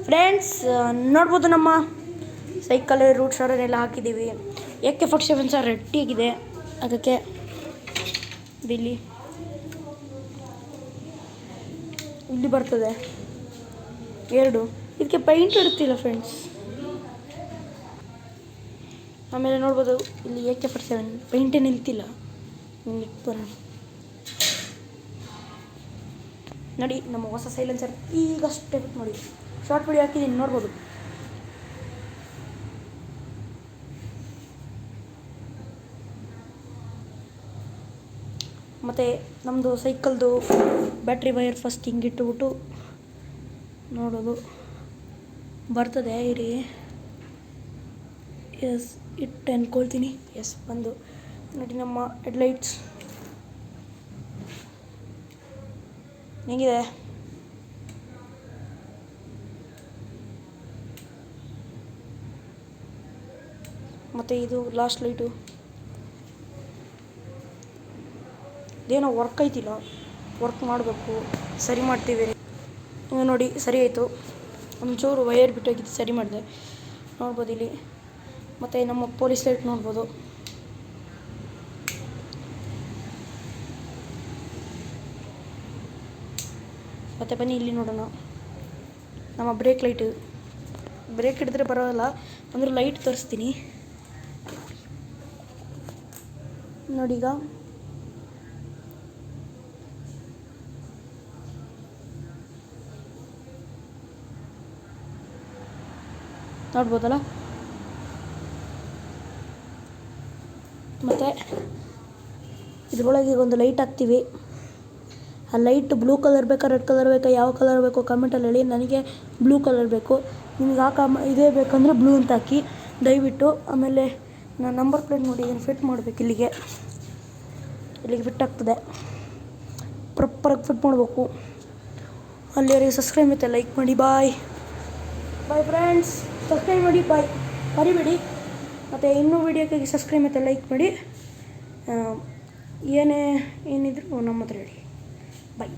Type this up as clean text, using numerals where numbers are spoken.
Friends ನೋಡ್ಬೋದು ನಮ್ಮ cycle root ಸ್ಟಾರನ್ನೆಲ್ಲ ಹಾಕಿದ್ದೀವಿ. AK-47 ಸಹ ರೆಡಿಯಾಗಿದೆ. ಅದಕ್ಕೆ ಇಲ್ಲಿ ಬರ್ತದೆ 2. ಇದಕ್ಕೆ ಪೈಂಟ್ ಇಡ್ತಿಲ್ಲ ಫ್ರೆಂಡ್ಸ್. ಆಮೇಲೆ ನೋಡ್ಬೋದು ಇಲ್ಲಿ AK-47 ಪೈಂಟೇ ನಿಲ್ತಿಲ್ಲ. ನೋಡಿ ನಮ್ಮ ಹೊಸ ಸೈಲೆನ್ಸರ್ ಈಗಷ್ಟೇ ನೋಡಿ ಶಾರ್ಟ್ ವಿಡಿಯೋ ಹಾಕಿದ್ದೀನಿ, ನೋಡ್ಬೋದು. ಮತ್ತು ನಮ್ಮದು ಸೈಕಲ್ದು ಬ್ಯಾಟ್ರಿ ವೈರ್ ಫಸ್ಟ್ ಹಿಂಗಿಟ್ಟುಬಿಟ್ಟು ನೋಡೋದು ಬರ್ತದೆ. ಇರಿ, ಎಸ್ ಇಟ್ಟು ಅನ್ಕೊಳ್ತೀನಿ. ಎಸ್ ಬಂದು ನೋಡಿ ನಮ್ಮ ಹೆಡ್ಲೈಟ್ಸ್ ಹೇಗಿದೆ. ಮತ್ತು ಇದು ಲಾಸ್ಟ್ ಲೈಟು ಇದೇನೋ ವರ್ಕ್ ಆಯ್ತಿಲ್ಲ, ವರ್ಕ್ ಮಾಡಬೇಕು, ಸರಿ ಮಾಡ್ತೀವಿ. ನೋಡಿ ಸರಿ ಆಯಿತು. ಒಂಚೂರು ವೈರ್ ಬಿಟ್ಟೋಗಿದ್ದು ಸರಿ ಮಾಡಿದೆ, ನೋಡ್ಬೋದು ಇಲ್ಲಿ. ಮತ್ತು ನಮ್ಮ ಪೊಲೀಸ್ ಲೈಟ್ ನೋಡ್ಬೋದು. ಮತ್ತು ಬನ್ನಿ ಇಲ್ಲಿ ನೋಡೋಣ ನಮ್ಮ ಬ್ರೇಕ್ ಲೈಟು. ಬ್ರೇಕ್ ಹಿಡಿದ್ರೆ ಬರೋಲ್ಲ ಅಂದರೆ ಲೈಟ್ ತೋರಿಸ್ತೀನಿ ನೋಡಿ. ಈಗ ನೋಡ್ಬೋದಲ್ಲ. ಮತ್ತು ಇದರೊಳಗೆ ಒಂದು ಲೈಟ್ ಹಾಕ್ತೀವಿ. ಆ ಲೈಟ್ ಬ್ಲೂ ಕಲರ್ ಬೇಕಾ ರೆಡ್ ಕಲರ್ ಬೇಕಾ ಯಾವ ಕಲರ್ ಬೇಕೋ ಕಮೆಂಟಲ್ಲಿ ಹೇಳಿ. ನನಗೆ ಬ್ಲೂ ಕಲರ್ ಬೇಕು. ನಿಮ್ಗೆ ಇದೇ ಬೇಕಂದರೆ ಬ್ಲೂ ಅಂತ ಹಾಕಿ ದಯವಿಟ್ಟು. ಆಮೇಲೆ ನಾನು ನಂಬರ್ ಪ್ಲೇಟ್ ನೋಡಿ ಇದನ್ನು ಫಿಟ್ ಮಾಡಬೇಕು. ಇಲ್ಲಿಗೆ ಫಿಟ್ ಆಗ್ತದೆ, ಪ್ರಾಪರಾಗಿ ಫಿಟ್ ಮಾಡಬೇಕು. ಅಲ್ಲಿವರೆಗೆ ಸಬ್ಸ್ಕ್ರೈಬ್ ಮತ್ತು ಲೈಕ್ ಮಾಡಿ. ಬಾಯ್ ಫ್ರೆಂಡ್ಸ್, ಸಬ್ಸ್ಕ್ರೈಬ್ ಮಾಡಿ, ಬಾಯ್ ಮರಿಬೇಡಿ. ಮತ್ತು ಇನ್ನೂ ವೀಡಿಯೋಕ್ಕಾಗಿ ಸಬ್ಸ್ಕ್ರೈಬ್ ಮತ್ತು ಲೈಕ್ ಮಾಡಿ. ಏನಿದ್ರು ನಮ್ಮ ಹತ್ರ ಹೇಳಿ. ಬಾಯ್.